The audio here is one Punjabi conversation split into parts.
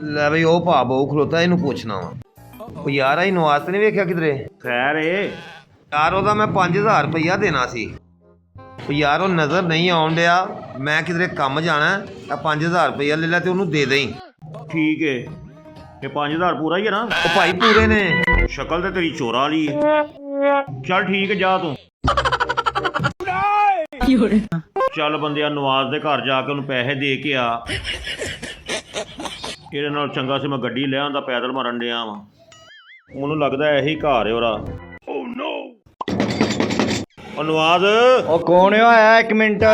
ਲੈ ਬਈ ਉਹ ਭਾ ਬਹੁ ਖਲੋਤਾ, ਇਹਨੂੰ ਪੁੱਛਣਾ ਵਾ। ਉਹ ਯਾਰ ਆਈ ਨਵਾਜ਼ ਤੇ ਨਹੀਂ ਵੇਖਿਆ ਕਿਧਰੇ? ਖੈਰ ਏ ਯਾਰ ਉਹਦਾ ਮੈਂ 5000 ਰੁਪਈਆ ਦੇਣਾ ਸੀ। ਉਹ ਯਾਰ ਉਹ ਨਜ਼ਰ ਨਹੀਂ ਆਉਣ ਡਿਆ, ਮੈਂ ਕਿਧਰੇ ਕੰਮ ਜਾਣਾ, ਆ 5000 ਰੁਪਈਆ ਲੈ ਲੈ ਤੇ ਉਹਨੂੰ ਦੇ ਦੇਈਂ। ਠੀਕ ਏ, ਇਹ 5000 ਪੂਰਾ ਹੀ ਹੈ ਨਾ? ਉਹ ਭਾਈ ਪੂਰੇ ਨੇ। ਸ਼ਕਲ ਤੇ ਤੇਰੀ ਚੋਰਾ ਵਾਲੀ ਏ। ਚੱਲ ਠੀਕ ਹੈ, ਜਾ ਤੂੰ। ਚੱਲ ਬੰਦਿਆ, ਨਵਾਜ਼ ਦੇ ਘਰ ਜਾ ਕੇ ਉਹਨੂੰ ਪੈਸੇ ਦੇ ਕੇ ਆ। ਇਹਦੇ ਨਾਲ ਚੰਗਾ ਸੀ ਮੈਂ ਗੱਡੀ ਲੈ ਆਉਂਦਾ, ਪੈਦਲ ਮਰਨ ਡਿਆ ਵਾਂ। ਉਹਨੂੰ ਲੱਗਦਾ ਇਹੀ ਘਰ ਏ ਉਹਦਾ। ਉਹ ਨਵਾਜ਼, ਉਹ ਕੌਣ ਹੋਇਆ? ਇੱਕ ਮਿੰਟ।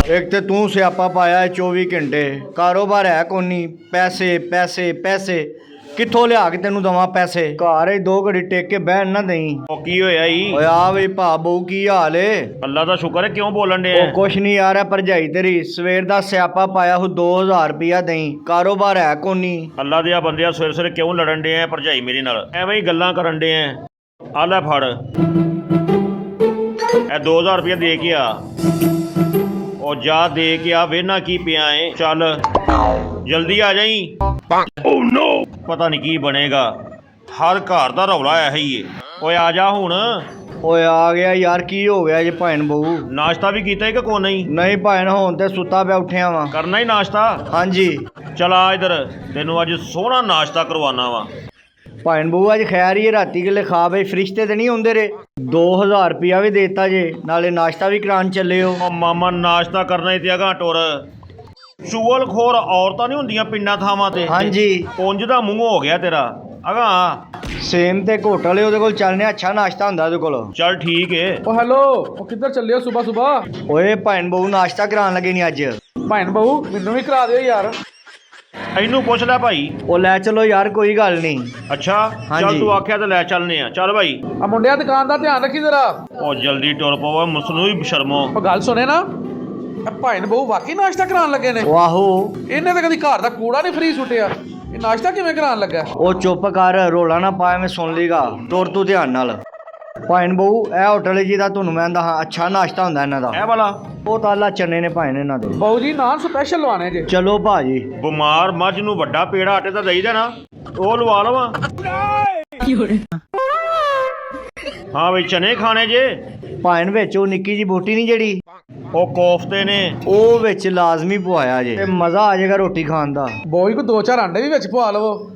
ਇੱਕ ਤੇ ਤੂੰ ਸਿਆਪਾ ਪਾਇਆ 24 ਘੰਟੇ, ਕਾਰੋਬਾਰ ਹੈ ਕੋਨੀ। ਪੈਸੇ ਪੈਸੇ ਪੈਸੇ ਕਿੱਥੋਂ ਲਿਆ ਕੇ ਤੈਨੂੰ ਦਵਾਂ ਪੈਸੇ? ਘਰ 2 ਘੜੀ ਟੇਕ ਕੇ ਬਹਿਣ ਨਾ ਦਈ। ਉਹ ਕੀ ਹੋਇਆ ਈ? ਓਏ ਆ ਬਈ ਭਾ ਬਹੂ ਕੀ ਹਾਲ ਏ? ਅੱਲਾ ਦਾ ਸ਼ੁਕਰ ਹੈ, ਕਿਉਂ ਬੋਲਣ ਡਿਆ? ਉਹ ਕੁਛ ਨਹੀਂ ਯਾਰ, ਭਰਜਾਈ ਤੇਰੀ ਸਵੇਰ ਦਾ ਸਿਆਪਾ ਪਾਇਆ ਹੋ 2000 ਰੁਪਇਆ ਦਈ, ਕਾਰੋਬਾਰ ਹੈ ਕੋਨੀ। ਅੱਲਾ ਦੇ ਆ ਬੰਦਿਆ, ਸਵੇਰੇ ਸਵੇਰੇ ਕਿਉਂ ਲੜਨ ਡਿਆ ਭਰਜਾਈ ਮੇਰੀ ਨਾਲ? ਐਵੇਂ ਹੀ ਗੱਲਾਂ ਕਰਨ ਡਿਆ। ਆ ਲੈ ਫੜ, ਇਹ 2000 ਰੁਪਇਆ ਦੇ ਕੇ ਆ। ਉਹ ਜਾ ਦੇ ਕੇ ਆ, ਵੇਨਾ ਕੀ ਪਿਆ ਏ। ਚੱਲ ਜਲਦੀ ਆ ਜਾਈ। ਪਤਾ ਨਹੀਂ ਕੀ ਬਣੇਗਾ, ਹਰ ਘਰ ਦਾ ਰੌਲਾ ਇਹੀ ਏ। ਓਏ ਆ ਜਾ ਹੁਣ। ਓਏ ਆ ਗਿਆ ਯਾਰ, ਕੀ ਹੋ ਗਿਆ ਜੇ ਭੈਣ ਬਹੂ? ਨਾਸ਼ਤਾ ਵੀ ਕੀਤਾ ਕਿ ਕੋ ਨਹੀਂ? ਨਹੀਂ ਭੈਣ, ਹੁਣ ਤੇ ਸੁੱਤਾ ਪਿਆ ਉੱਠਿਆ ਵਾਂ। ਕਰਨਾ ਹੀ ਨਾਸ਼ਤਾ? ਹਾਂਜੀ। ਚਲ ਆ ਇਧਰ, ਤੈਨੂੰ ਅੱਜ ਸੋਹਣਾ ਨਾਸ਼ਤਾ ਕਰਵਾਉਣਾ ਵਾ। ਭੈਣ ਬਹੂ ਅੱਜ ਖੈਰ ਹੀ ਰਾਤੀ ਕਿਲੇ ਖਾ ਬਈ, ਫਰਿਸ਼ਤੇ ਤੇ ਨਹੀਂ ਹੁੰਦੇ ਰੇ। 2000 ਰੁਪਇਆ ਵੀ ਦੇਤਾ ਜੇ, ਨਾਲੇ ਨਾਸ਼ਤਾ ਵੀ ਕਰਾਉਣ ਚੱਲੇ ਹੋ। ਉਹ ਮਾਮਾ, ਨਾਸ਼ਤਾ ਕਰਨਾ ਹੀ ਤੇ ਅਗਾਂ ਟੁਰ। ਚੁਗਲ ਖੋਰ ਔਰਤਾਂ ਨਹੀਂ ਹੁੰਦੀਆਂ ਪਿੰਡਾਂ ਥਾਵਾਂ ਤੇ? ਹਾਂਜੀ। ਪੁੰਜ ਦਾ ਮੂੰਹ ਹੋ ਗਿਆ ਤੇਰਾ। ਅਗਾਂ ਸੇਮ ਤੇ ਘੋਟਲੇ ਉਹਦੇ ਕੋਲ ਚੱਲਨੇ, ਅੱਛਾ ਨਾਸ਼ਤਾ ਹੁੰਦਾ ਉਹਦੇ ਕੋਲ। ਚੱਲ ਠੀਕ ਏ। ਓ ਹੈਲੋ, ਉਹ ਕਿੱਧਰ ਚੱਲੇ ਹੋ ਸੁਬਾ ਸੁਬਾ? ਓਏ ਭੈਣ ਬਹੂ ਨਾਸ਼ਤਾ ਕਰਾਉਣ ਲੱਗੇ ਨਹੀਂ ਅੱਜ? ਭੈਣ ਬਹੂ ਮੈਨੂੰ ਵੀ ਕਰਾ ਦਿਓ ਯਾਰ। ਇਹਨੂੰ ਪੁੱਛ ਲੈ ਭਾਈ। ਉਹ ਲੈ ਚਲੋ ਯਾਰ, ਕੋਈ ਗੱਲ ਨਹੀਂ। ਅੱਛਾ ਚੱਲ, ਹਾਂਜੀ। ਤੂੰ ਆਖਿਆ ਤਾਂ ਲੈ ਚੱਲਨੇ ਆ। ਚੱਲ ਭਾਈ। ਆ ਮੁੰਡਿਆ, ਦੁਕਾਨ ਦਾ ਧਿਆਨ ਰੱਖੀ ਜ਼ਰਾ। ਉਹ ਜਲਦੀ ਟੁਰ ਪਵੋ, ਮੁਸਨੂੰ ਹੀ ਸ਼ਰਮੋ। ਉਹ ਗੱਲ ਸੁਣੇ ਨਾ, ਇਹ ਭੈਣ ਬਹੂ ਵਾਕਈ ਨਾਸ਼ਤਾ ਕਰਾਉਣ ਲੱਗੇ ਨੇ? ਉਹ ਆਹੋ। ਇਹਨੇ ਤਾਂ ਕਦੀ ਘਰ ਦਾ ਕੂੜਾ ਨਹੀਂ ਫਰੀ ਸੁੱਟਿਆ, ਇਹ ਨਾਸ਼ਤਾ ਕਿਵੇਂ ਕਰਾਉਣ ਲੱਗਾ? ਉਹ ਚੁੱਪ ਕਰ, ਰੋਲਾ ਨਾ ਪਾ, ਮੈਂ ਸੁਣ ਲਈਗਾ। ਤੁਰ ਤੂੰ ਧਿਆਨ ਨਾਲ। ਭੈਣ ਬਹੂ ਇਹ ਹੋਟਲ ਜੀ ਦਾ ਤੁਹਾਨੂੰ ਮੈਂ ਦੱਸਾਂ, ਅੱਛਾ ਨਾਸ਼ਤਾ ਹੁੰਦਾ ਇਹਨਾਂ ਦਾ। ਇਹ ਵਾਲਾ ਉਹ ਤਾਲਾ ਚੰਨੇ ਨੇ ਭੈਣ ਇਹਨਾਂ ਦੇ। ਬਹੂ ਜੀ ਨਾਨ ਸਪੈਸ਼ਲ ਲਵਾਣੇ ਜੇ। ਚਲੋ ਭਾਜੀ। ਬਿਮਾਰ ਮੱਝ ਨੂੰ ਵੱਡਾ ਪੇੜਾ ਆਟੇ ਦਾ ਦੇਈਦਾ ਨਾ, ਉਹ ਲਵਾ ਲਵਾਂ। ਹਾਂ ਬਈ, ਚਨੇ ਖਾਣੇ ਜੇ? ਭੈਣ ਵਿੱਚ ਉਹ ਨਿੱਕੀ ਜੀ ਬੋਟੀ ਨਹੀਂ ਜਿਹੜੀ, ਉਹ ਕੋਫਤੇ ਨੇ, ਉਹ ਵਿੱਚ ਲਾਜ਼ਮੀ ਪਵਾਇਆ ਜੇ, ਤੇ ਮਜ਼ਾ ਆ ਜਾਏਗਾ ਰੋਟੀ ਖਾਣ ਦਾ। ਬਹੂ ਜੀ ਕੋ 2-4 ਅੰਡੇ ਵੀ ਵਿੱਚ ਪਵਾ ਲਵੋ,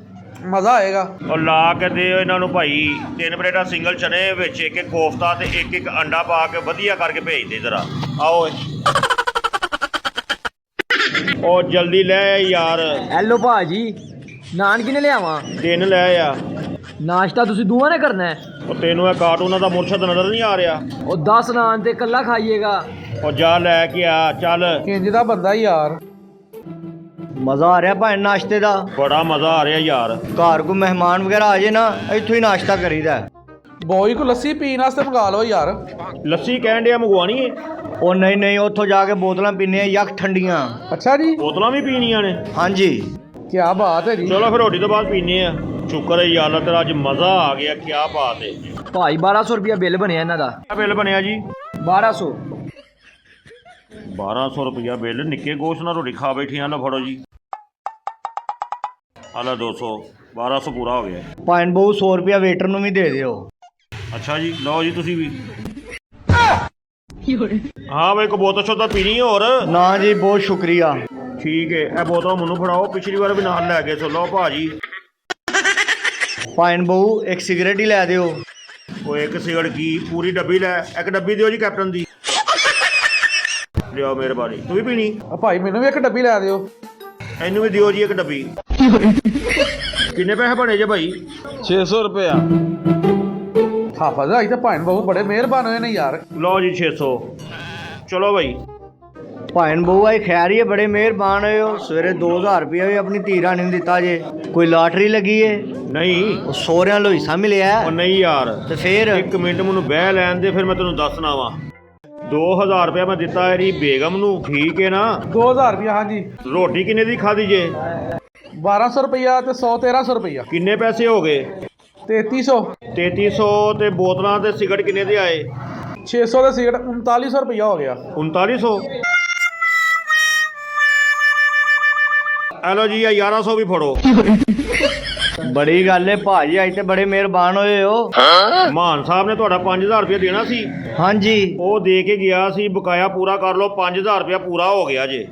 ਮਜ਼ਾ ਆਏਗਾ। ਉਹ ਲਾ ਕੇ ਦਿਓ ਇਹਨਾਂ ਨੂੰ ਭਾਈ 3 ਪਲੇਟਾਂ ਸਿੰਗਲ ਚਨੇ ਵਿੱਚ, ਇੱਕ ਕੋਫਤਾ ਤੇ ਇੱਕ ਅੰਡਾ ਪਾ ਕੇ ਵਧੀਆ ਕਰਕੇ ਭੇਜ ਦੇ ਜ਼ਰਾ। ਆਓ ਉਹ ਜਲਦੀ ਲੈ ਯਾਰ। ਹੈਲੋ ਭਾਜੀ, ਨਾਨ ਕਿਨੇ ਲਿਆਵਾਂ? 3 ਲੈ ਆ। ਨਾਸ਼ਤਾ ਤੁਸੀਂ ਦੋਵਾਂ ਨੇ ਕਰਨਾ ਹੈ? ਉਹ ਤੈਨੂੰ ਇਹ ਕਾਰਟੂਨਾਂ ਦਾ ਮੁਰਸ਼ਦ ਨਜ਼ਰ ਨਹੀਂ ਆ ਰਿਹਾ? ਉਹ 10 ਨਾਨ ਤੇ ਇਕੱਲਾ ਖਾਈਏਗਾ। ਉਹ ਜਾ ਲੈ ਕੇ ਆ। ਚੱਲ, ਕਿੰਜ ਦਾ ਬੰਦਾ ਯਾਰ। ਮਜ਼ਾ ਆ ਰਿਹਾ ਭੈਣ ਨਾਸ਼ਤੇ ਦਾ। ਬੜਾ ਮਜ਼ਾ ਆ ਰਿਹਾ ਯਾਰ। ਘਰ ਕੋ ਮਹਿਮਾਨ ਵਗੈਰਾ ਆ ਜੇ ਨਾ, ਇੱਥੋਂ ਹੀ ਨਾਸ਼ਤਾ ਕਰੀਦਾ। ਬਹੂ ਜੀ ਕੋ ਲੱਸੀ ਪੀਣ ਵਾਸਤੇ ਮੰਗਾ ਲਓ ਯਾਰ। ਲੱਸੀ ਕਹਿਣ ਡਿਆ ਮੰਗਵਾਣੀ ਏ? ਉਹ ਨਹੀਂ ਨਹੀਂ, ਉੱਥੋਂ ਜਾ ਕੇ ਬੋਤਲਾਂ ਪੀਨੇ ਆ ਯਕ ਠੰਡੀਆਂ। ਅੱਛਾ ਜੀ, ਬੋਤਲਾਂ ਵੀ ਪੀਣੀਆਂ ਨੇ? ਹਾਂਜੀ। ਕੀ ਬਾਤ ਹੈ ਜੀ। ਚਲੋ ਫਿਰ ਰੋਟੀ ਤੋਂ ਬਾਅਦ ਪੀਨੇ ਆ। ਸ਼ੁਕਰ ਹੈ ਯਾਰ, ਤੇਰਾ ਅੱਜ ਮਜ਼ਾ ਆ ਗਿਆ। ਕੀ ਬਾਤ ਹੈ ਭਾਈ 1200 ਰੁਪਇਆ ਬਿੱਲ ਬਣਿਆ ਇਹਨਾਂ ਦਾ। ਕਿਆ ਬਿੱਲ ਬਣਿਆ ਜੀ? 1200। 1200 ਰੁਪਇਆ ਬਿੱਲ? ਨਿੱਕੇ ਗੋਸ਼ਤ ਨਾਲ ਰੋਟੀ ਖਾ ਬੈਠੀਆਂ। ਲਓ ਫੜੋ ਜੀ, ਆ ਲੈ 200। 1200 ਪੂਰਾ ਹੋ ਗਿਆ। ਭੈਣ ਬਹੂ 100 ਰੁਪਇਆ ਵੇਟਰ ਨੂੰ ਵੀ ਦੇ ਦਿਓ। ਅੱਛਾ ਜੀ, ਲਓ ਜੀ ਤੁਸੀਂ ਵੀ। ਹਾਂ ਬਈ, ਕੋ ਬੋਤਲ ਸ਼ੋਤਲ ਪੀਣੀ ਹੋਰ? ਨਾ ਜੀ, ਬਹੁਤ ਸ਼ੁਕਰੀਆ। ਠੀਕ ਹੈ, ਇਹ ਬੋਤਲ ਮੈਨੂੰ ਫੜਾਓ, ਪਿਛਲੀ ਵਾਰ ਵੀ ਨਾਲ ਲੈ ਗਏ ਸੋ। ਲਓ ਭਾਜੀ। ਭੈਣ ਬਹੂ ਇੱਕ ਸਿਗਰਟ ਹੀ ਲੈ ਦਿਓ। ਉਹ ਇੱਕ ਸਿਗਰਟ ਕੀ, ਪੂਰੀ ਡੱਬੀ ਲੈ। ਇੱਕ ਡੱਬੀ ਦਿਓ ਜੀ ਕੈਪਟਨ ਦੀ। ਲਿਓ ਮਿਹਰਬਾਨੀ। ਤੂੰ ਵੀ ਪੀਣੀ? ਆ ਭਾਈ ਮੈਨੂੰ ਵੀ ਇੱਕ ਡੱਬੀ ਲੈ ਦਿਓ। ਇਹਨੂੰ ਵੀ ਦਿਓ ਜੀ ਇੱਕ ਡੱਬੀ। ਕਿੰਨੇ ਪੈਸੇ ਬਣੇ ਜੇ ਭਾਈ? 600 ਰੁਪਇਆ। ਹਾਫਜ਼ ਆਈ ਤਾਂ ਭੈਣ ਬਹੂ ਬੜੇ ਮਿਹਰਬਾਨ ਹੋਏ ਨੇ ਯਾਰ। ਲਓ ਜੀ 600। ਚਲੋ ਭਾਈ। ਭੈਣ ਬਹੂ ਆਈ ਖੈਰ ਹੀ ਹੈ, ਬੜੇ ਮਿਹਰਬਾਨ ਹੋਏ ਹੋ। ਸਵੇਰੇ 2000 ਰੁਪਇਆ ਵੀ ਆਪਣੀ ਧੀ ਰਾਣੀ ਨੂੰ ਦਿੱਤਾ ਜੇ। ਕੋਈ ਲਾਟਰੀ ਲੱਗੀ ਏ? ਨਹੀਂ। ਉਹ ਸੋਹਰਿਆਂ ਲੋ ਹਿੱਸਾ ਮਿਲਿਆ? ਉਹ ਨਹੀਂ ਯਾਰ। ਤੇ ਫੇਰ? ਇੱਕ ਮਿੰਟ ਮੈਨੂੰ ਬਹਿ ਲੈਣ ਦੇ, ਫਿਰ ਮੈਂ ਤੈਨੂੰ ਦੱਸਣਾ ਵਾ। 2000 ਰੁਪਇਆ ਮੈਂ ਦਿੱਤਾ ਇਹਦੀ ਬੇਗਮ ਨੂੰ, ਠੀਕ ਹੈ ਨਾ? 2000 ਰੁਪਇਆ। ਹਾਂਜੀ। ਰੋਟੀ ਕਿੰਨੇ ਦੀ ਖਾਧੀ ਜੇ? 1200 ਰੁਪਇਆ ਤੇ 100-1300 ਰੁਪਇਆ। ਕਿੰਨੇ ਪੈਸੇ ਹੋ ਗਏ? 3300। 3300 ਤੇ ਬੋਤਲਾਂ ਤੇ ਸਿਗਰਟ ਕਿੰਨੇ ਦੇ ਆਏ? 600 ਦੇ ਸਿਗਰਟ 3900 ਰੁਪਇਆ ਹੋ ਗਿਆ। 3900। ਇਹ ਲਓ ਜੀ ਇਹ 1100 ਵੀ ਫੜੋ। ਬੜੀ ਗੱਲ ਏ ਭਾਜੀ, ਅੱਜ ਤੇ ਬੜੇ ਮਿਹਰਬਾਨ ਹੋਏ ਹੋ। ਮਾਨ ਸਾਹਿਬ ਨੇ ਤੁਹਾਡਾ 5000 ਰੁਪਏ ਦੇਣਾ ਸੀ, ਹਾਂਜੀ ਉਹ ਦੇ ਕੇ ਗਿਆ ਸੀ, ਬਕਾਇਆ ਪੂਰਾ ਕਰ ਲਓ। 5000 ਰੁਪਏ ਪੂਰਾ ਹੋ ਗਿਆ ਜੇ।